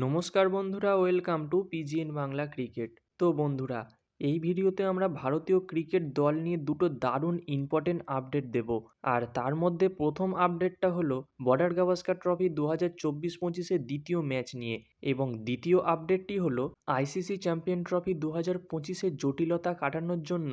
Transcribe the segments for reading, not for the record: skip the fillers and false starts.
নমস্কার বন্ধুরা, welcome to পিজিএন Bangla cricket. তো বন্ধুরা, এই ভিডিওতে আমরা ভারতীয় ক্রিকেট দল নিয়ে দুটো দারুণ ইম্পর্টেন্ট আপডেট দেব। আর তার মধ্যে প্রথম আপডেটটা হলো বর্ডার গাভাস্কার ট্রফি 2024-25-এর দ্বিতীয় ম্যাচ নিয়ে, এবং দ্বিতীয় আপডেটটি হলো আইসিসি চ্যাম্পিয়ন ট্রফি 2025-এর জটিলতা কাটানোর জন্য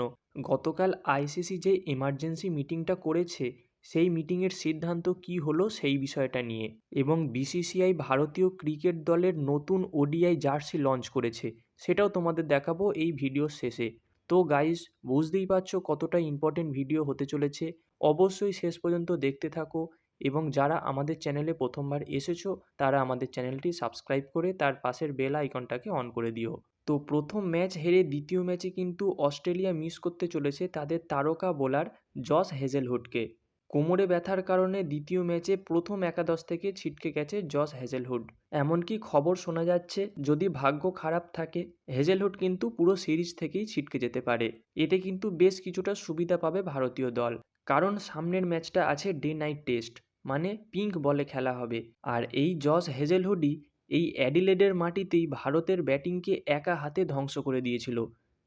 গতকাল আইসিসি যে এমার্জেন্সি মিটিংটা করেছে সেই মিটিংয়ের সিদ্ধান্ত কী হলো সেই বিষয়টা নিয়ে। এবং বিসিসিআই ভারতীয় ক্রিকেট দলের নতুন ওডিআই জার্সি লঞ্চ করেছে, সেটাও তোমাদের দেখাবো এই ভিডিওর শেষে। তো গাইস, বুঝতেই পারছো কতটা ইম্পর্টেন্ট ভিডিও হতে চলেছে। অবশ্যই শেষ পর্যন্ত দেখতে থাকো, এবং যারা আমাদের চ্যানেলে প্রথমবার এসেছো তারা আমাদের চ্যানেলটি সাবস্ক্রাইব করে তার পাশের বেল আইকনটাকে অন করে দিও। তো প্রথম ম্যাচ হেরে দ্বিতীয় ম্যাচে কিন্তু অস্ট্রেলিয়া মিস করতে চলেছে তাদের তারকা বোলার জস হেজেলহুডকে। কোমরে ব্যথার কারণে দ্বিতীয় ম্যাচে প্রথম একাদশ থেকে ছিটকে গেছে জস হেজেলহুড। এমনকি খবর শোনা যাচ্ছে যদি ভাগ্য খারাপ থাকে হেজেলহুড কিন্তু পুরো সিরিজ থেকেই ছিটকে যেতে পারে। এতে কিন্তু বেশ কিছুটা সুবিধা পাবে ভারতীয় দল, কারণ সামনের ম্যাচটা আছে ডে নাইট টেস্ট, মানে পিঙ্ক বলে খেলা হবে। আর এই জস হেজেলহুডই এই অ্যাডিলেডের মাটিতেই ভারতের ব্যাটিংকে একা হাতে ধ্বংস করে দিয়েছিল।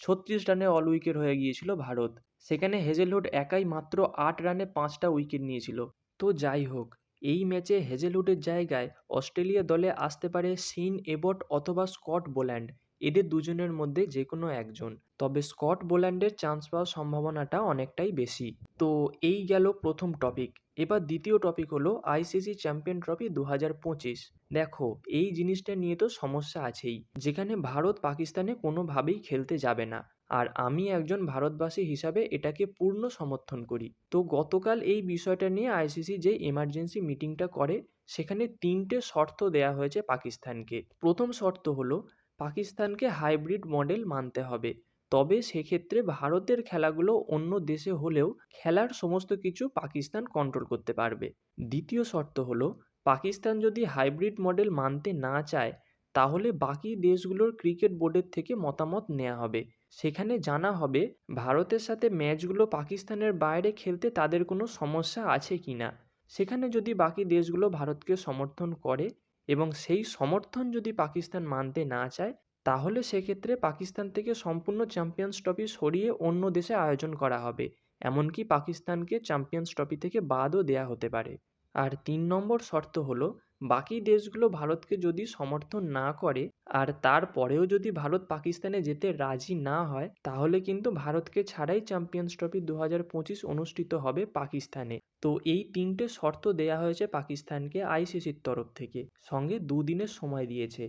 36 রানে অল উইকেট হয়ে গিয়েছিল ভারত। সেখানে হেজেলহুড একাই মাত্র 8 রানে 5টা উইকেট নিয়েছিল। তো যাই হোক, এই ম্যাচে হেজেলহুডের জায়গায় অস্ট্রেলিয়া দলে আসতে পারে শেন এবট অথবা স্কট বোল্যান্ড। এদের দুজনের মধ্যে যে কোনো একজন, তবে স্কট বোল্যান্ডের চান্স পাওয়ার সম্ভাবনাটা অনেকটাই বেশি। তো এই গেল প্রথম টপিক। এবার দ্বিতীয় টপিক হলো আইসিসি চ্যাম্পিয়ন ট্রফি 2025। দেখো, এই জিনিসটা নিয়ে তো সমস্যা আছেই, যেখানে ভারত পাকিস্তানে কোনোভাবেই খেলতে যাবে না। আর আমি একজন ভারতবাসী হিসাবে এটাকে পূর্ণ সমর্থন করি। তো গতকাল এই বিষয়টা নিয়ে আইসিসি যে এমার্জেন্সি মিটিংটা করে সেখানে 3টে শর্ত দেয়া হয়েছে পাকিস্তানকে। প্রথম শর্ত হলো পাকিস্তানকে হাইব্রিড মডেল মানতে হবে, তবে সেক্ষেত্রে ভারতের খেলাগুলো অন্য দেশে হলেও খেলার সমস্ত কিছু পাকিস্তান কন্ট্রোল করতে পারবে। দ্বিতীয় শর্ত হলো পাকিস্তান যদি হাইব্রিড মডেল মানতে না চায় তাহলে বাকি দেশগুলোর ক্রিকেট বোর্ডের থেকে মতামত নেওয়া হবে। সেখানে জানা হবে ভারতের সাথে ম্যাচগুলো পাকিস্তানের বাইরে খেলতে তাদের কোনো সমস্যা আছে কি না। সেখানে যদি বাকি দেশগুলো ভারতকে সমর্থন করে এবং সেই সমর্থন যদি পাকিস্তান মানতে না চায় তাহলে সেক্ষেত্রে পাকিস্তান থেকে সম্পূর্ণ চ্যাম্পিয়ন্স ট্রফি সরিয়ে অন্য দেশে আয়োজন করা হবে। এমনকি পাকিস্তানকে চ্যাম্পিয়ন্স ট্রফি থেকে বাদও দেয়া হতে পারে। আর 3 নম্বর শর্ত হলো বাকি দেশগুলো ভারতকে যদি সমর্থন না করে আর তারপরেও যদি ভারত পাকিস্তানে যেতে রাজি না হয় তাহলে কিন্তু ভারতকে ছাড়াই চ্যাম্পিয়ন্স ট্রফি 2025 অনুষ্ঠিত হবে পাকিস্তানে। তো এই 3টে শর্ত দেয়া হয়েছে পাকিস্তানকে আইসিসির তরফ থেকে, সঙ্গে 2 দিনের সময় দিয়েছে।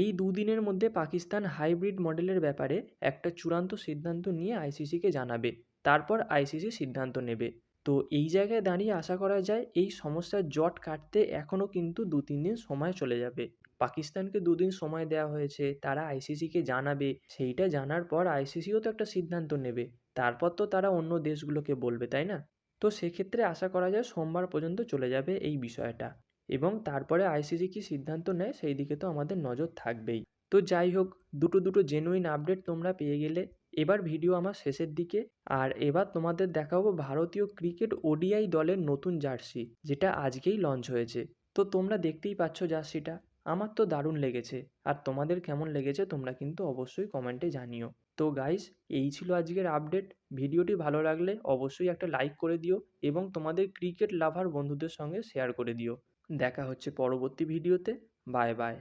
এই 2 দিনের মধ্যে পাকিস্তান হাইব্রিড মডেলের ব্যাপারে একটা চূড়ান্ত সিদ্ধান্ত নিয়ে আইসিসিকে জানাবে, তারপর আইসিসি সিদ্ধান্ত নেবে। তো এই জায়গায় দাঁড়িয়ে আশা করা যায় এই সমস্যার জট কাটতে এখনও কিন্তু 2-3 দিন সময় চলে যাবে। পাকিস্তানকে 2 দিন সময় দেওয়া হয়েছে, তারা আইসিসিকে জানাবে, সেইটা জানার পর আইসিসিও তো একটা সিদ্ধান্ত নেবে, তারপর তো তারা অন্য দেশগুলোকে বলবে, তাই না? তো সেক্ষেত্রে আশা করা যায় সোমবার পর্যন্ত চলে যাবে এই বিষয়টা, এবং তারপরে আইসিসি কী সিদ্ধান্ত নেয় সেই দিকে তো আমাদের নজর থাকবেই। তো যাই হোক, দুটো জেনুইন আপডেট তোমরা পেয়ে গেলে। এবার ভিডিও আমার শেষের দিকে, আর এবার তোমাদের দেখাবো ভারতীয় ক্রিকেট ওডিআই দলের নতুন জার্সি, যেটা আজকেই লঞ্চ হয়েছে। তো তোমরা দেখতেই পাচ্ছ জার্সিটা, আমার তো দারুণ লেগেছে। আর তোমাদের কেমন লেগেছে তোমরা কিন্তু অবশ্যই কমেন্টে জানিও। তো গাইস, এই ছিল আজকের আপডেট। ভিডিওটি ভালো লাগলে অবশ্যই একটা লাইক করে দিও এবং তোমাদের ক্রিকেট লাভার বন্ধুদের সঙ্গে শেয়ার করে দিও। দেখা হচ্ছে পরবর্তী ভিডিওতে। Bye bye.